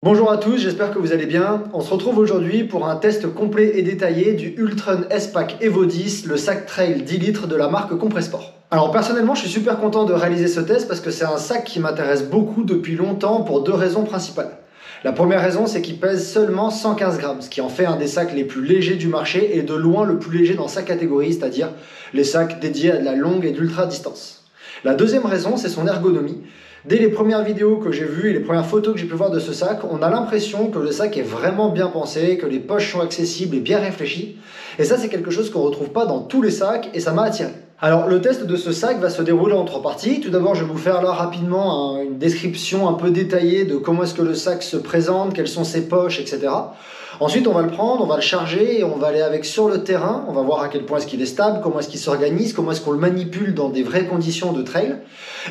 Bonjour à tous, j'espère que vous allez bien. On se retrouve aujourd'hui pour un test complet et détaillé du Ultron S-Pack Evo 10, le sac trail 10 litres de la marque Compressport. Alors personnellement, je suis super content de réaliser ce test parce que c'est un sac qui m'intéresse beaucoup depuis longtemps pour deux raisons principales. La première raison, c'est qu'il pèse seulement 115 grammes, ce qui en fait un des sacs les plus légers du marché et de loin le plus léger dans sa catégorie, c'est-à-dire les sacs dédiés à de la longue et d'ultra distance. La deuxième raison, c'est son ergonomie. Dès les premières vidéos que j'ai vues et les premières photos que j'ai pu voir de ce sac, on a l'impression que le sac est vraiment bien pensé, que les poches sont accessibles et bien réfléchies. Et ça, c'est quelque chose qu'on ne retrouve pas dans tous les sacs et ça m'a attiré. Alors, le test de ce sac va se dérouler en trois parties. Tout d'abord, je vais vous faire là rapidement une description un peu détaillée de comment est-ce que le sac se présente, quelles sont ses poches, etc. Ensuite, on va le prendre, on va le charger et on va aller avec sur le terrain. On va voir à quel point est-ce qu'il est stable, comment est-ce qu'il s'organise, comment est-ce qu'on le manipule dans des vraies conditions de trail.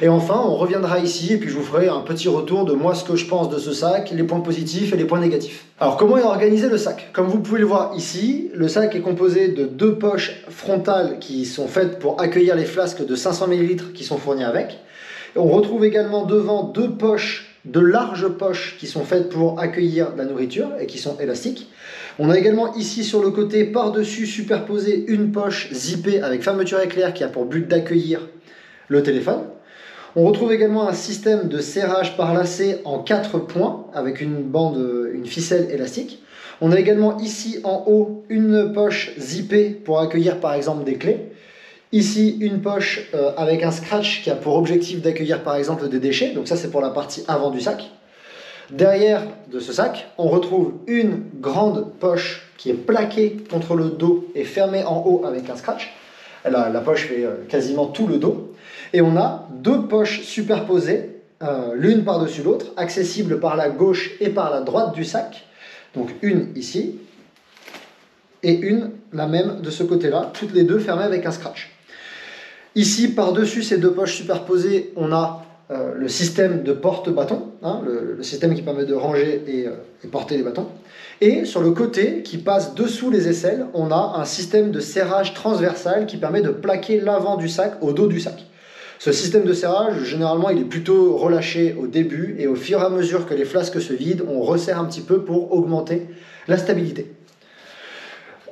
Et enfin, on reviendra ici et puis je vous ferai un petit retour de moi ce que je pense de ce sac, les points positifs et les points négatifs. Alors, comment est organisé le sac? Comme vous pouvez le voir ici, le sac est composé de deux poches frontales qui sont faites pour accueillir les flasques de 500 ml qui sont fournies avec. Et on retrouve également devant deux poches, de larges poches qui sont faites pour accueillir la nourriture et qui sont élastiques. On a également ici sur le côté par-dessus superposé une poche zippée avec fermeture éclair qui a pour but d'accueillir le téléphone. On retrouve également un système de serrage par lacet en 4 points avec une bande, une ficelle élastique. On a également ici en haut une poche zippée pour accueillir par exemple des clés. Ici, une poche avec un scratch qui a pour objectif d'accueillir par exemple des déchets. Donc ça, c'est pour la partie avant du sac. Derrière de ce sac, on retrouve une grande poche qui est plaquée contre le dos et fermée en haut avec un scratch. La poche fait quasiment tout le dos. Et on a deux poches superposées, l'une par-dessus l'autre, accessibles par la gauche et par la droite du sac. Donc une ici et une, la même de ce côté-là, toutes les deux fermées avec un scratch. Ici, par-dessus ces deux poches superposées, on a le système de porte-bâton, hein, le système qui permet de ranger et porter les bâtons. Et sur le côté, qui passe dessous les aisselles, on a un système de serrage transversal qui permet de plaquer l'avant du sac au dos du sac. Ce système de serrage, généralement, il est plutôt relâché au début et au fur et à mesure que les flasques se vident, on resserre un petit peu pour augmenter la stabilité.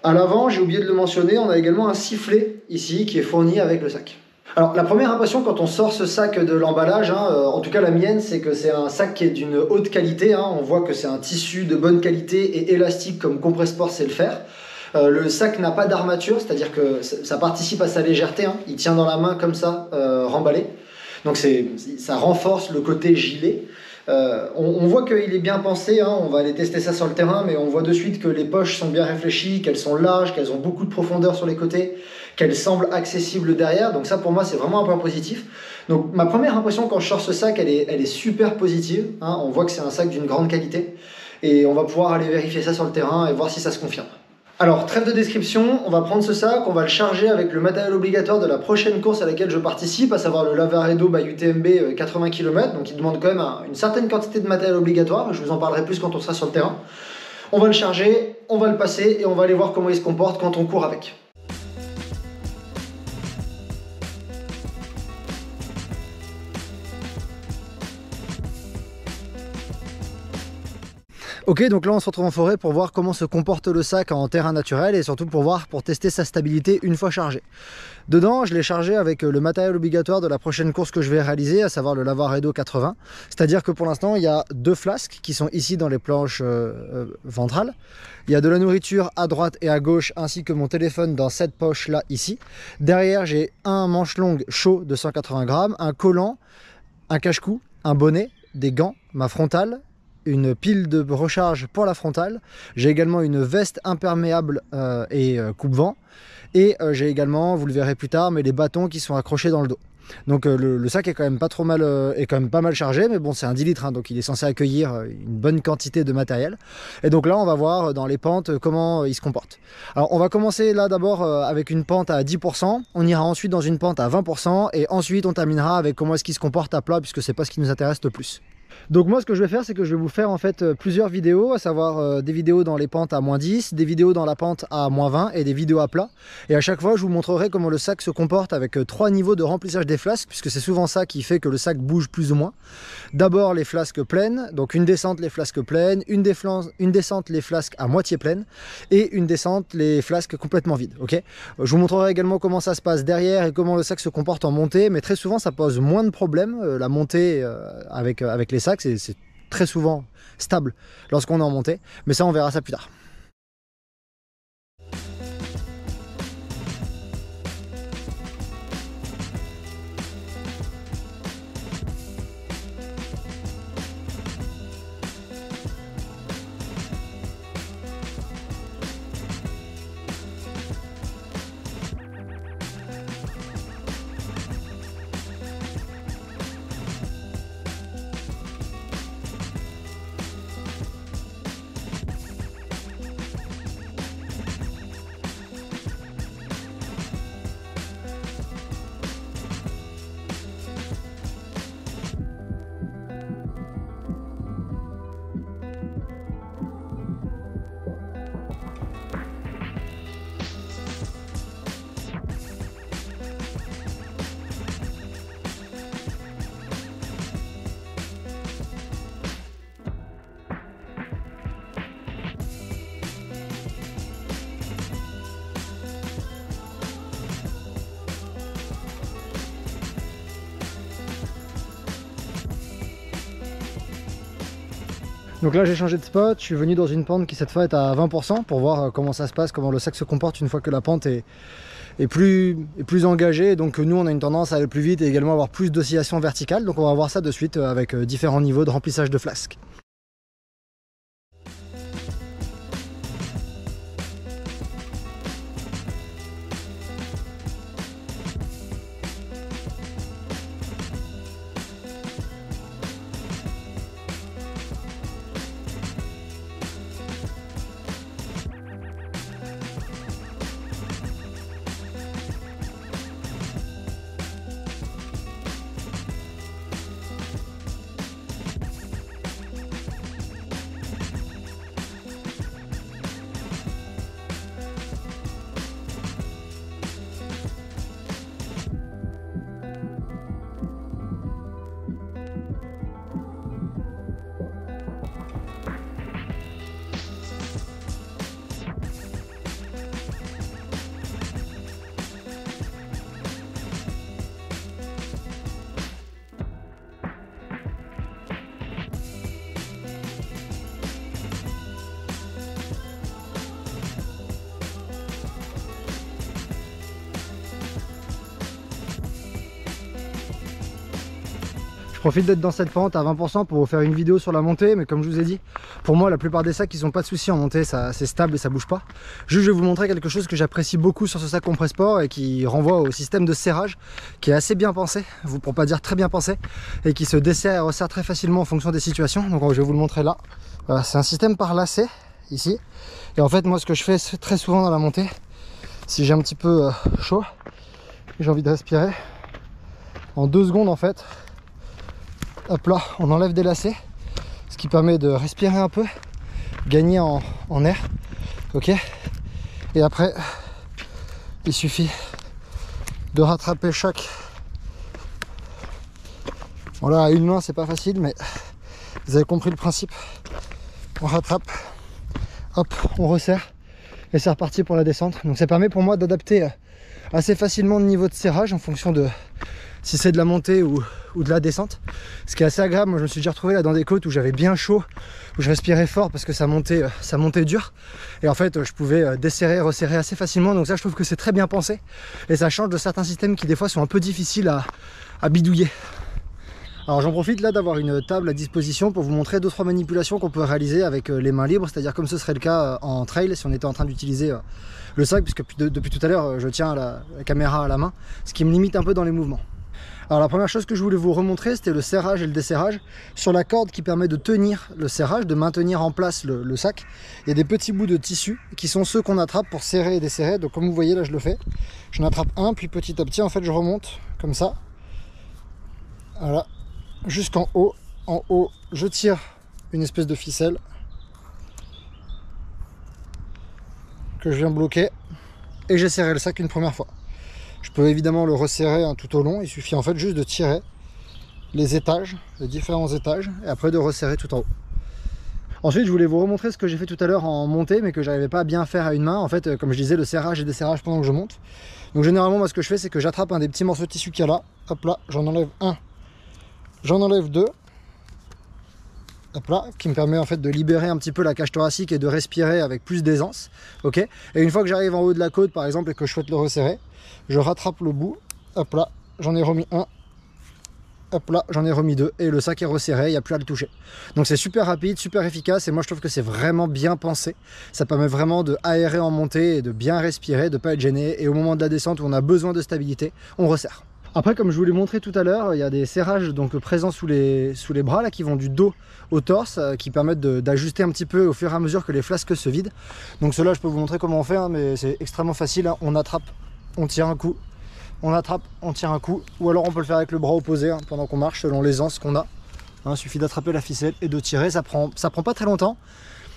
À l'avant, j'ai oublié de le mentionner, on a également un sifflet ici qui est fourni avec le sac. Alors la première impression quand on sort ce sac de l'emballage, en tout cas la mienne, c'est que c'est un sac qui est d'une haute qualité. On voit que c'est un tissu de bonne qualité et élastique comme Compressport sait le faire. Le sac n'a pas d'armature, c'est-à-dire que ça participe à sa légèreté. Il tient dans la main comme ça, remballé. Donc ça renforce le côté gilet. On voit qu'il est bien pensé, on va aller tester ça sur le terrain, mais on voit de suite que les poches sont bien réfléchies, qu'elles sont larges, qu'elles ont beaucoup de profondeur sur les côtés, qu'elles semblent accessibles derrière. Donc ça pour moi c'est vraiment un point positif. Donc ma première impression quand je sors ce sac, elle est super positive. On voit que c'est un sac d'une grande qualité et on va pouvoir aller vérifier ça sur le terrain et voir si ça se confirme. Alors, trêve de description, on va prendre ce sac, on va le charger avec le matériel obligatoire de la prochaine course à laquelle je participe, à savoir le Lavaredo by UTMB 80 km, donc il demande quand même une certaine quantité de matériel obligatoire, je vous en parlerai plus quand on sera sur le terrain. On va le charger, on va le passer et on va aller voir comment il se comporte quand on court avec. Ok, donc là on se retrouve en forêt pour voir comment se comporte le sac en terrain naturel et surtout pour tester sa stabilité une fois chargé. Dedans, je l'ai chargé avec le matériel obligatoire de la prochaine course que je vais réaliser, à savoir le Lavaredo 80. C'est-à-dire que pour l'instant, il y a deux flasques qui sont ici dans les planches ventrales. Il y a de la nourriture à droite et à gauche, ainsi que mon téléphone dans cette poche-là ici. Derrière, j'ai un manche longue chaud de 180 grammes, un collant, un cache-cou, un bonnet, des gants, ma frontale, une pile de recharge pour la frontale. J'ai également une veste imperméable et coupe-vent. Et j'ai également, vous le verrez plus tard, mais les bâtons qui sont accrochés dans le dos. Donc le sac est quand même pas mal chargé, mais bon, c'est un 10 litres, donc il est censé accueillir une bonne quantité de matériel. Et donc là, on va voir dans les pentes comment il se comporte. Alors on va commencer là d'abord avec une pente à 10%, on ira ensuite dans une pente à 20%, et ensuite on terminera avec comment est-ce qu'il se comporte à plat, puisque c'est pas ce qui nous intéresse le plus. Donc moi ce que je vais faire, c'est que je vais vous faire en fait plusieurs vidéos, à savoir des vidéos dans les pentes à -10, des vidéos dans la pente à -20 et des vidéos à plat. Et à chaque fois je vous montrerai comment le sac se comporte avec 3 niveaux de remplissage des flasques, puisque c'est souvent ça qui fait que le sac bouge plus ou moins. D'abord les flasques pleines, donc une descente les flasques pleines, une descente les flasques à moitié pleines et une descente les flasques complètement vides. Ok, je vous montrerai également comment ça se passe derrière et comment le sac se comporte en montée, mais très souvent ça pose moins de problèmes, la montée avec les sacs. C'est très souvent stable lorsqu'on est en montée, mais ça on verra ça plus tard. Donc là j'ai changé de spot, je suis venu dans une pente qui cette fois est à 20% pour voir comment ça se passe, comment le sac se comporte une fois que la pente est plus engagée. Donc nous on a une tendance à aller plus vite et également avoir plus d'oscillations verticales. Donc on va voir ça de suite avec différents niveaux de remplissage de flasques. Je profite d'être dans cette pente à 20% pour vous faire une vidéo sur la montée, mais comme je vous ai dit, pour moi la plupart des sacs ils n'ont pas de soucis en montée, c'est stable et ça bouge pas. Juste je vais vous montrer quelque chose que j'apprécie beaucoup sur ce sac Compressport et qui renvoie au système de serrage qui est assez bien pensé, pour pas dire très bien pensé, et qui se desserre et resserre très facilement en fonction des situations. Donc je vais vous le montrer là. Voilà, c'est un système par lacet ici, et en fait moi ce que je fais très souvent dans la montée, si j'ai un petit peu chaud, j'ai envie de respirer, en 2 secondes en fait, hop là, on enlève des lacets, ce qui permet de respirer un peu, gagner en air, ok. Et après, il suffit de rattraper chaque. Voilà, à une main c'est pas facile, mais vous avez compris le principe. On rattrape, hop, on resserre, et c'est reparti pour la descente. Donc ça permet pour moi d'adapter assez facilement le niveau de serrage en fonction de si c'est de la montée ou de la descente, ce qui est assez agréable. Moi je me suis déjà retrouvé là dans des côtes où j'avais bien chaud, où je respirais fort parce que ça montait dur, et en fait je pouvais desserrer, resserrer assez facilement. Donc ça je trouve que c'est très bien pensé et ça change de certains systèmes qui des fois sont un peu difficiles à bidouiller. Alors j'en profite là d'avoir une table à disposition pour vous montrer 2-3 manipulations qu'on peut réaliser avec les mains libres, c'est-à-dire comme ce serait le cas en trail si on était en train d'utiliser le sac, puisque depuis tout à l'heure je tiens la caméra à la main, ce qui me limite un peu dans les mouvements. Alors la première chose que je voulais vous remontrer, c'était le serrage et le desserrage sur la corde qui permet de tenir le serrage, de maintenir en place le sac. Il y a des petits bouts de tissu qui sont ceux qu'on attrape pour serrer et desserrer. Donc comme vous voyez là je le fais, j'en attrape un, puis petit à petit en fait je remonte comme ça, voilà, jusqu'en haut, en haut, je tire une espèce de ficelle que je viens bloquer et j'ai serré le sac une première fois. Je peux évidemment le resserrer tout au long, il suffit en fait juste de tirer les étages, les différents étages, et après de resserrer tout en haut. Ensuite, je voulais vous remontrer ce que j'ai fait tout à l'heure en montée, mais que j'arrivais pas à bien faire à une main. En fait, comme je disais, le serrage et desserrage pendant que je monte. Donc généralement, moi, ce que je fais, c'est que j'attrape un des petits morceaux de tissu qu'il y a là. Hop là, j'en enlève un, j'en enlève deux. Hop là, qui me permet en fait de libérer un petit peu la cage thoracique et de respirer avec plus d'aisance. Ok. Et une fois que j'arrive en haut de la côte, par exemple, et que je souhaite le resserrer, je rattrape le bout. Hop là, j'en ai remis un. Hop là, j'en ai remis deux et le sac est resserré, il n'y a plus à le toucher. Donc c'est super rapide, super efficace et moi je trouve que c'est vraiment bien pensé. Ça permet vraiment de aérer en montée et de bien respirer, de ne pas être gêné. Et au moment de la descente où on a besoin de stabilité, on resserre. Après, comme je vous l'ai montré tout à l'heure, il y a des serrages donc présents sous les bras là, qui vont du dos au torse, qui permettent d'ajuster un petit peu au fur et à mesure que les flasques se vident. Donc cela, je peux vous montrer comment on fait, hein, mais c'est extrêmement facile. Hein. On attrape, on tire un coup. On attrape, on tire un coup, ou alors on peut le faire avec le bras opposé hein, pendant qu'on marche selon l'aisance qu'on a. Il suffit d'attraper la ficelle et de tirer, ça prend pas très longtemps.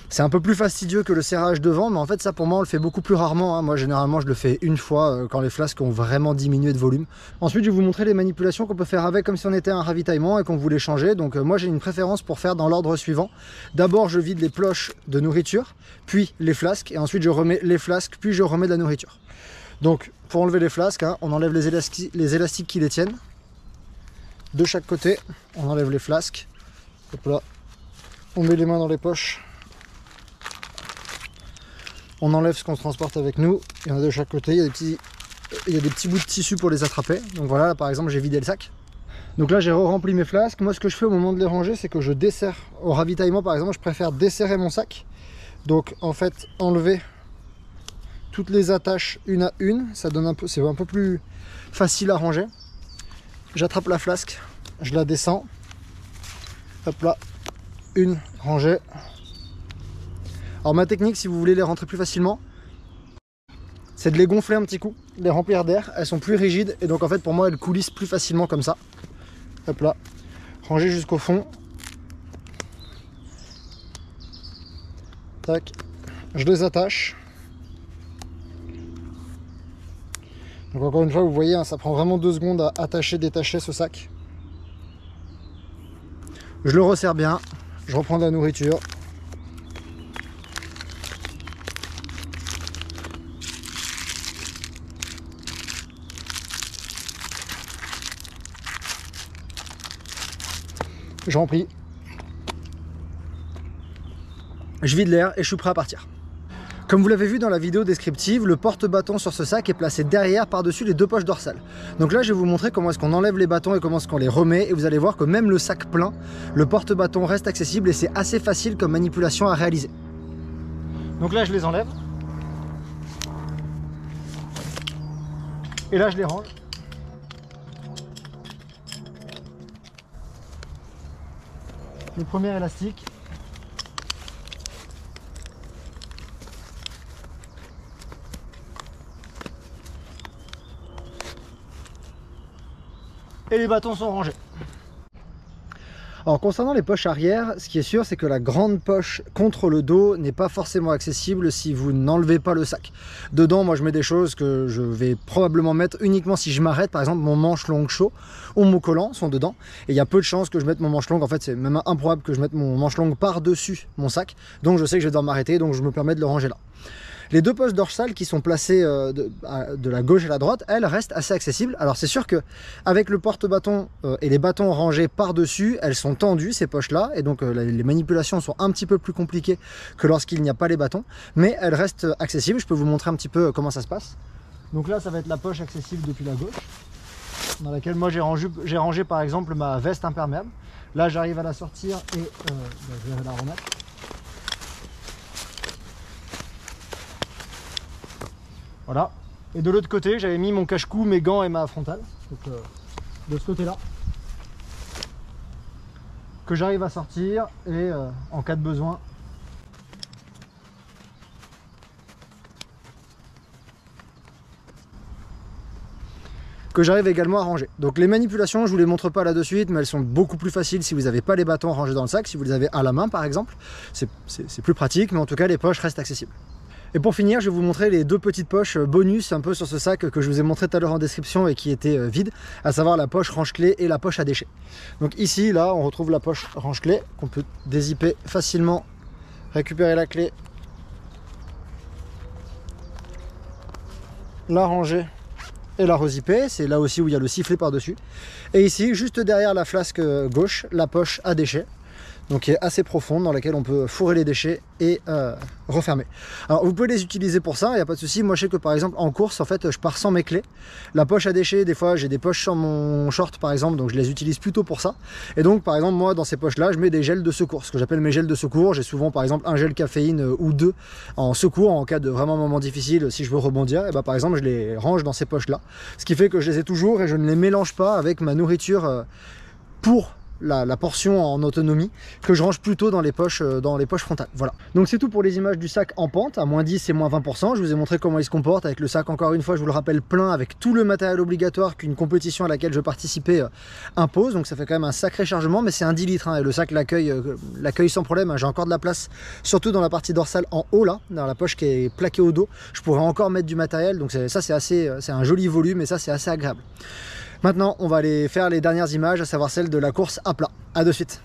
C'est un peu plus fastidieux que le serrage devant, mais en fait ça pour moi on le fait beaucoup plus rarement. Hein. Moi généralement je le fais une fois quand les flasques ont vraiment diminué de volume. Ensuite je vais vous montrer les manipulations qu'on peut faire avec comme si on était à un ravitaillement et qu'on voulait changer. Donc moi j'ai une préférence pour faire dans l'ordre suivant. D'abord je vide les cloches de nourriture, puis les flasques, et ensuite je remets les flasques, puis je remets de la nourriture. Donc pour enlever les flasques, hein, on enlève les élastiques qui les tiennent. De chaque côté, on enlève les flasques. Hop là. On met les mains dans les poches. On enlève ce qu'on transporte avec nous. Il y en a de chaque côté, il y a des petits bouts de tissu pour les attraper. Donc voilà, là, par exemple j'ai vidé le sac. Donc là j'ai rempli mes flasques. Moi ce que je fais au moment de les ranger, c'est que je desserre. Au ravitaillement par exemple, je préfère desserrer mon sac. Donc en fait enlever toutes les attaches une à une, ça donne c'est un peu plus facile à ranger. J'attrape la flasque, je la descends, hop là, une rangée. Alors ma technique, si vous voulez les rentrer plus facilement, c'est de les gonfler un petit coup, de les remplir d'air. Elles sont plus rigides et donc en fait pour moi elles coulissent plus facilement comme ça. Hop là, ranger jusqu'au fond. Tac, je les attache. Donc encore une fois, vous voyez, hein, ça prend vraiment 2 secondes à attacher, détacher ce sac. Je le resserre bien, je reprends de la nourriture. Je remplis. Je vide l'air et je suis prêt à partir. Comme vous l'avez vu dans la vidéo descriptive, le porte-bâton sur ce sac est placé derrière par-dessus les 2 poches dorsales. Donc là je vais vous montrer comment est-ce qu'on enlève les bâtons et comment est-ce qu'on les remet, et vous allez voir que même le sac plein, le porte-bâton reste accessible et c'est assez facile comme manipulation à réaliser. Donc là je les enlève. Et là je les range. Le premier élastique. Et les bâtons sont rangés. Alors concernant les poches arrière, ce qui est sûr c'est que la grande poche contre le dos n'est pas forcément accessible si vous n'enlevez pas le sac. Dedans moi je mets des choses que je vais probablement mettre uniquement si je m'arrête, par exemple mon manche longue chaud ou mon collant sont dedans. Et il y a peu de chances que je mette mon manche longue, en fait c'est même improbable que je mette mon manche longue par-dessus mon sac. Donc je sais que je vais devoir m'arrêter, donc je me permets de le ranger là. Les 2 poches dorsales qui sont placées de la gauche à la droite, elles restent assez accessibles. Alors c'est sûr que avec le porte-bâton et les bâtons rangés par-dessus, elles sont tendues ces poches-là, et donc les manipulations sont un petit peu plus compliquées que lorsqu'il n'y a pas les bâtons, mais elles restent accessibles. Je peux vous montrer un petit peu comment ça se passe. Donc là ça va être la poche accessible depuis la gauche, dans laquelle moi j'ai rangé par exemple ma veste imperméable. Là j'arrive à la sortir et je vais la remettre. Voilà. Et de l'autre côté, j'avais mis mon cache-cou, mes gants et ma frontale. Donc, de ce côté-là. Que j'arrive à sortir et en cas de besoin. que j'arrive également à ranger. Donc les manipulations, je vous les montre pas là de suite, mais elles sont beaucoup plus faciles si vous n'avez pas les bâtons rangés dans le sac, si vous les avez à la main par exemple. C'est plus pratique, mais en tout cas les poches restent accessibles. Et pour finir, je vais vous montrer les deux petites poches bonus un peu sur ce sac que je vous ai montré tout à l'heure en description et qui étaient vides, à savoir la poche range-clé et la poche à déchets. Donc ici, là, on retrouve la poche range-clé qu'on peut dézipper facilement, récupérer la clé, la ranger et la rezipper. C'est là aussi où il y a le sifflet par-dessus. Et ici, juste derrière la flasque gauche, la poche à déchets, donc qui est assez profonde, dans laquelle on peut fourrer les déchets et refermer. Alors vous pouvez les utiliser pour ça, il n'y a pas de souci. Moi je sais que par exemple en course, en fait, je pars sans mes clés. La poche à déchets, des fois j'ai des poches sur mon short par exemple, donc je les utilise plutôt pour ça. Et donc par exemple moi dans ces poches là, je mets des gels de secours, ce que j'appelle mes gels de secours. J'ai souvent par exemple un gel caféine ou deux en secours en cas de vraiment moment difficile, si je veux rebondir. Et bah par exemple je les range dans ces poches là, ce qui fait que je les ai toujours et je ne les mélange pas avec ma nourriture pour la portion en autonomie, que je range plutôt dans les poches frontales. Voilà. Donc c'est tout pour les images du sac en pente, à moins 10 et moins 20%. Je vous ai montré comment il se comporte avec le sac, encore une fois, je vous le rappelle, plein, avec tout le matériel obligatoire qu'une compétition à laquelle je participais impose. Donc ça fait quand même un sacré chargement, mais c'est un 10 litres, hein, et le sac l'accueille sans problème, hein. J'ai encore de la place, surtout dans la partie dorsale en haut, là, dans la poche qui est plaquée au dos. Je pourrais encore mettre du matériel, donc ça c'est un joli volume, et ça c'est assez agréable. Maintenant, on va aller faire les dernières images, à savoir celle de la course à plat. A de suite.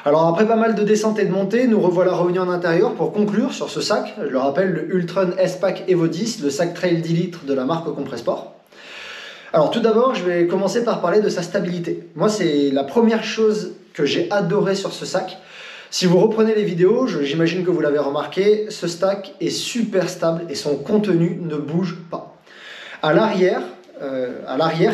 Alors après pas mal de descentes et de montées, nous revoilà revenus en intérieur pour conclure sur ce sac. Je le rappelle, le Ultron S-Pack Evo 10, le sac trail 10 litres de la marque Compressport. Alors tout d'abord, je vais commencer par parler de sa stabilité. Moi, c'est la première chose que j'ai adoré sur ce sac. Si vous reprenez les vidéos, j'imagine que vous l'avez remarqué, ce sac est super stable et son contenu ne bouge pas. À l'arrière,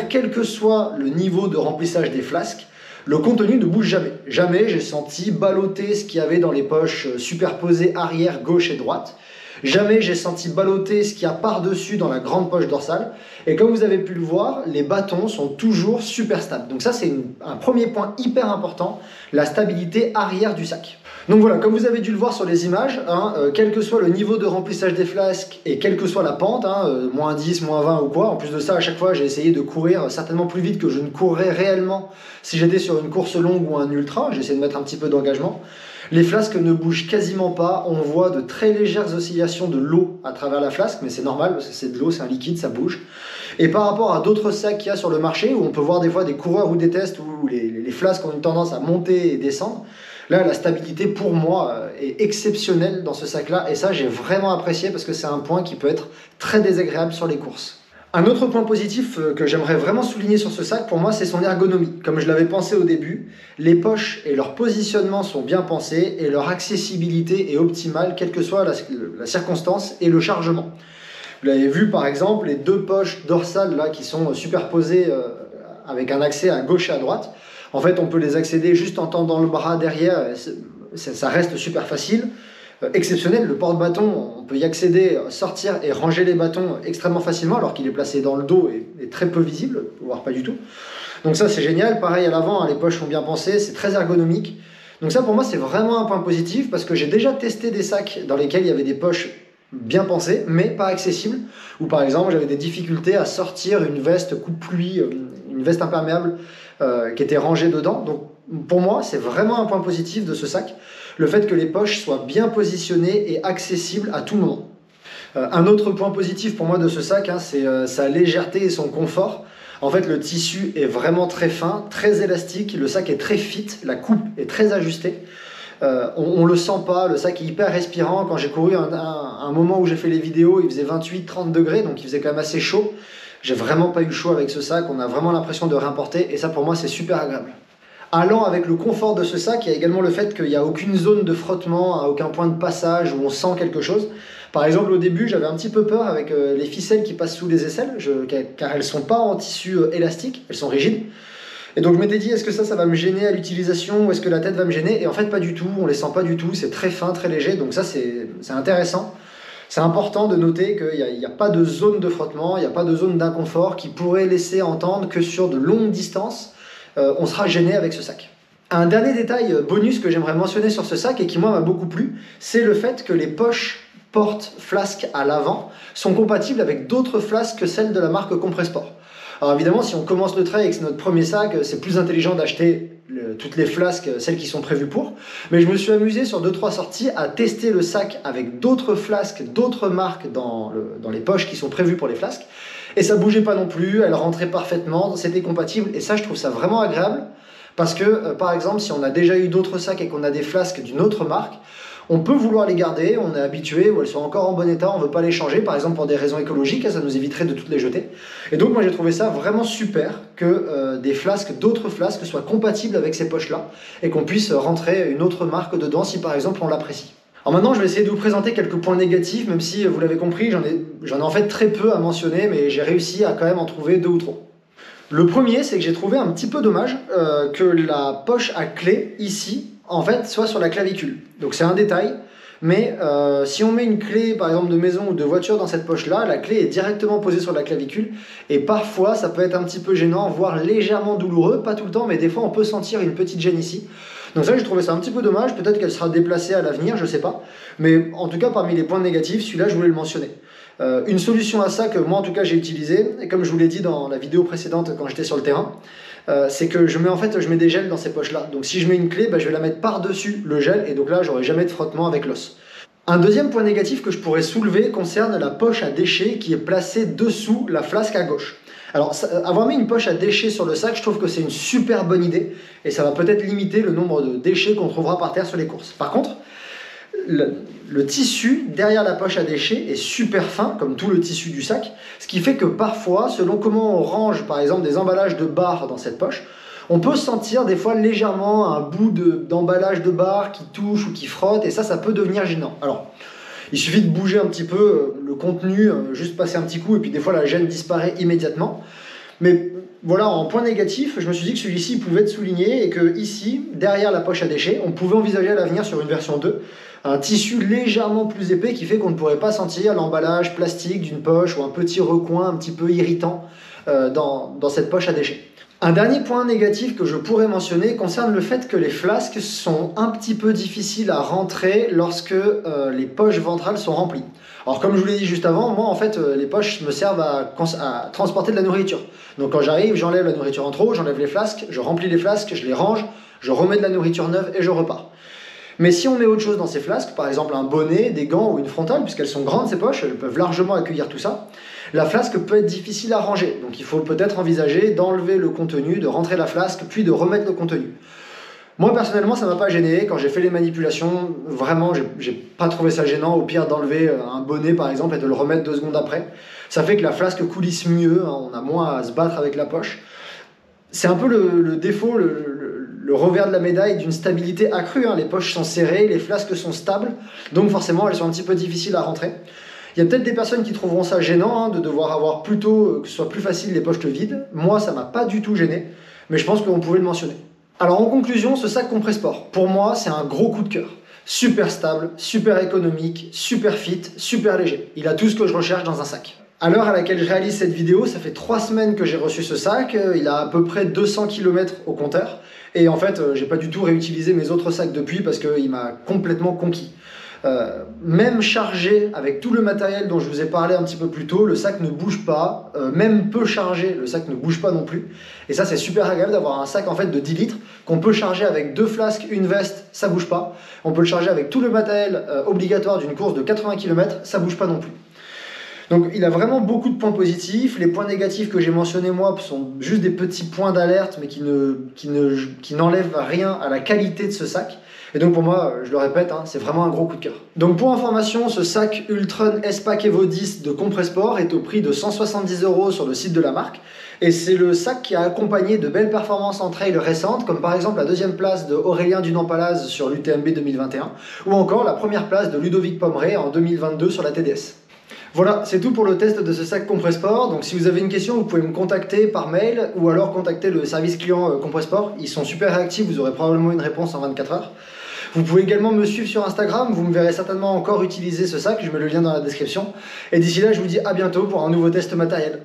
quel que soit le niveau de remplissage des flasques, le contenu ne bouge jamais. Jamais j'ai senti balloter ce qu'il y avait dans les poches superposées arrière, gauche et droite. Jamais j'ai senti balloter ce qu'il y a par-dessus dans la grande poche dorsale. Et comme vous avez pu le voir, les bâtons sont toujours super stables. Donc ça, c'est un premier point hyper important, la stabilité arrière du sac. Donc voilà, comme vous avez dû le voir sur les images, quel que soit le niveau de remplissage des flasques et quelle que soit la pente, moins 10, moins 20 ou quoi, en plus de ça, à chaque fois, j'ai essayé de courir certainement plus vite que je ne courrais réellement si j'étais sur une course longue ou un ultra. J'ai essayé de mettre un petit peu d'engagement. Les flasques ne bougent quasiment pas, on voit de très légères oscillations de l'eau à travers la flasque, mais c'est normal parce que c'est de l'eau, c'est un liquide, ça bouge. Et par rapport à d'autres sacs qu'il y a sur le marché, où on peut voir des fois des coureurs ou des tests où les flasques ont une tendance à monter et descendre, là la stabilité pour moi est exceptionnelle dans ce sac-là, et ça j'ai vraiment apprécié parce que c'est un point qui peut être très désagréable sur les courses. Un autre point positif que j'aimerais vraiment souligner sur ce sac, pour moi, c'est son ergonomie. Comme je l'avais pensé au début, les poches et leur positionnement sont bien pensés et leur accessibilité est optimale, quelle que soit la circonstance et le chargement. Vous l'avez vu par exemple, les deux poches dorsales là, qui sont superposées avec un accès à gauche et à droite. En fait, on peut les accéder juste en tendant le bras derrière, ça reste super facile. Exceptionnel, le porte-bâton, on peut y accéder, sortir et ranger les bâtons extrêmement facilement alors qu'il est placé dans le dos et très peu visible, voire pas du tout. Donc ça c'est génial, pareil à l'avant, les poches sont bien pensées, c'est très ergonomique. Donc ça pour moi c'est vraiment un point positif parce que j'ai déjà testé des sacs dans lesquels il y avait des poches bien pensées mais pas accessibles, où par exemple j'avais des difficultés à sortir une veste coupe-pluie, une veste imperméable qui étaient rangées dedans. Donc pour moi, c'est vraiment un point positif de ce sac, le fait que les poches soient bien positionnées et accessibles à tout moment. Un autre point positif pour moi de ce sac, hein, c'est sa légèreté et son confort. En fait, le tissu est vraiment très fin, très élastique, le sac est très fit, la coupe est très ajustée. On le sent pas, le sac est hyper respirant. Quand j'ai couru un moment où j'ai fait les vidéos, il faisait 28-30 degrés, donc il faisait quand même assez chaud. J'ai vraiment pas eu chaud avec ce sac, on a vraiment l'impression de réimporter, et ça pour moi c'est super agréable. Allant avec le confort de ce sac, il y a également le fait qu'il n'y a aucune zone de frottement, aucun point de passage où on sent quelque chose. Par exemple, au début, j'avais un petit peu peur avec les ficelles qui passent sous les aisselles, car elles ne sont pas en tissu élastique, elles sont rigides. Et donc je m'étais dit, est-ce que ça va me gêner à l'utilisation, ou est-ce que la tête va me gêner? Et en fait, pas du tout, on les sent pas du tout, c'est très fin, très léger, donc ça c'est intéressant. C'est important de noter qu'il n'y a pas de zone de frottement, il n'y a pas de zone d'inconfort qui pourrait laisser entendre que sur de longues distances, on sera gêné avec ce sac. Un dernier détail bonus que j'aimerais mentionner sur ce sac et qui moi m'a beaucoup plu, c'est le fait que les poches porte-flasque à l'avant sont compatibles avec d'autres flasques que celles de la marque Compressport. Alors évidemment, si on commence le trail et que c'est notre premier sac, c'est plus intelligent d'acheter toutes les flasques, celles qui sont prévues pour. Mais je me suis amusé sur 2-3 sorties à tester le sac avec d'autres flasques, d'autres marques dans les poches qui sont prévues pour les flasques. Et ça bougeait pas non plus, elles rentraient parfaitement, c'était compatible. Et ça, je trouve ça vraiment agréable. Parce que, par exemple, si on a déjà eu d'autres sacs et qu'on a des flasques d'une autre marque, on peut vouloir les garder, on est habitué, ou elles sont encore en bon état, on ne veut pas les changer, par exemple pour des raisons écologiques, ça nous éviterait de toutes les jeter. Et donc moi j'ai trouvé ça vraiment super que d'autres flasques soient compatibles avec ces poches-là, et qu'on puisse rentrer une autre marque dedans si par exemple on l'apprécie. Alors maintenant je vais essayer de vous présenter quelques points négatifs, même si vous l'avez compris, j'en ai en fait très peu à mentionner, mais j'ai réussi à quand même en trouver 2 ou 3. Le premier, c'est que j'ai trouvé un petit peu dommage que la poche à clé, ici, en fait, soit sur la clavicule. Donc c'est un détail, mais si on met une clé, par exemple, de maison ou de voiture dans cette poche-là, la clé est directement posée sur la clavicule, et parfois, ça peut être un petit peu gênant, voire légèrement douloureux, pas tout le temps, mais des fois, on peut sentir une petite gêne ici. Donc ça, j'ai trouvé ça un petit peu dommage, peut-être qu'elle sera déplacée à l'avenir, je sais pas. Mais en tout cas, parmi les points négatifs, celui-là, je voulais le mentionner. Une solution à ça que moi en tout cas j'ai utilisé, et comme je vous l'ai dit dans la vidéo précédente quand j'étais sur le terrain, c'est que je mets des gels dans ces poches là. Donc si je mets une clé, je vais la mettre par dessus le gel et donc là j'aurai jamais de frottement avec l'os. Un deuxième point négatif que je pourrais soulever concerne la poche à déchets qui est placée dessous la flasque à gauche. Alors avoir mis une poche à déchets sur le sac, je trouve que c'est une super bonne idée et ça va peut-être limiter le nombre de déchets qu'on trouvera par terre sur les courses. Par contre, le tissu derrière la poche à déchets est super fin, comme tout le tissu du sac, ce qui fait que parfois, selon comment on range par exemple des emballages de barres dans cette poche, on peut sentir des fois légèrement un bout d'emballage de barres qui touche ou qui frotte, et ça peut devenir gênant. Alors, il suffit de bouger un petit peu le contenu, juste passer un petit coup, et puis des fois la gêne disparaît immédiatement. Mais voilà, en point négatif, je me suis dit que celui-ci pouvait être souligné et que ici, derrière la poche à déchets, on pouvait envisager à l'avenir sur une version 2 un tissu légèrement plus épais qui fait qu'on ne pourrait pas sentir l'emballage plastique d'une poche ou un petit recoin un petit peu irritant dans cette poche à déchets. Un dernier point négatif que je pourrais mentionner concerne le fait que les flasques sont un petit peu difficiles à rentrer lorsque les poches ventrales sont remplies. Alors comme je vous l'ai dit juste avant, moi en fait les poches me servent à transporter de la nourriture. Donc quand j'arrive, j'enlève la nourriture en trop, j'enlève les flasques, je remplis les flasques, je les range, je remets de la nourriture neuve et je repars. Mais si on met autre chose dans ces flasques, par exemple un bonnet, des gants ou une frontale, puisqu'elles sont grandes ces poches, elles peuvent largement accueillir tout ça, la flasque peut être difficile à ranger. Donc il faut peut-être envisager d'enlever le contenu, de rentrer la flasque, puis de remettre le contenu. Moi personnellement ça m'a pas gêné, quand j'ai fait les manipulations, vraiment j'ai pas trouvé ça gênant, au pire d'enlever un bonnet par exemple et de le remettre 2 secondes après. Ça fait que la flasque coulisse mieux, hein, on a moins à se battre avec la poche. C'est un peu le défaut, le revers de la médaille d'une stabilité accrue, hein. Les poches sont serrées, les flasques sont stables, donc forcément elles sont un petit peu difficiles à rentrer. Il y a peut-être des personnes qui trouveront ça gênant, hein, de devoir avoir plutôt, que ce soit plus facile les poches vides. Moi ça m'a pas du tout gêné, mais je pense qu'on pouvait le mentionner. Alors en conclusion, ce sac Compressport, pour moi c'est un gros coup de cœur. Super stable, super économique, super fit, super léger. Il a tout ce que je recherche dans un sac. À l'heure à laquelle je réalise cette vidéo, ça fait 3 semaines que j'ai reçu ce sac, il a à peu près 200 km au compteur, et en fait j'ai pas du tout réutilisé mes autres sacs depuis parce qu'il m'a complètement conquis. Même chargé avec tout le matériel dont je vous ai parlé un petit peu plus tôt, le sac ne bouge pas. Même peu chargé, le sac ne bouge pas non plus. Et ça, c'est super agréable d'avoir un sac en fait de 10 litres qu'on peut charger avec 2 flasques, une veste, ça bouge pas. On peut le charger avec tout le matériel obligatoire d'une course de 80 km, ça bouge pas non plus. Donc il a vraiment beaucoup de points positifs. Les points négatifs que j'ai mentionnés moi sont juste des petits points d'alerte, mais qui n'enlèvent rien à la qualité de ce sac. Et donc pour moi, je le répète, hein, c'est vraiment un gros coup de cœur. Donc pour information, ce sac Ultron S-Pack Evo 10 de Compressport est au prix de 170 € sur le site de la marque. Et c'est le sac qui a accompagné de belles performances en trail récentes, comme par exemple la deuxième place de Aurélien Dunampalaz sur l'UTMB 2021, ou encore la première place de Ludovic Pomeray en 2022 sur la TDS. Voilà, c'est tout pour le test de ce sac Compressport. Donc si vous avez une question, vous pouvez me contacter par mail ou alors contacter le service client Compressport. Ils sont super réactifs, vous aurez probablement une réponse en 24 heures. Vous pouvez également me suivre sur Instagram, vous me verrez certainement encore utiliser ce sac, je mets le lien dans la description. Et d'ici là, je vous dis à bientôt pour un nouveau test matériel.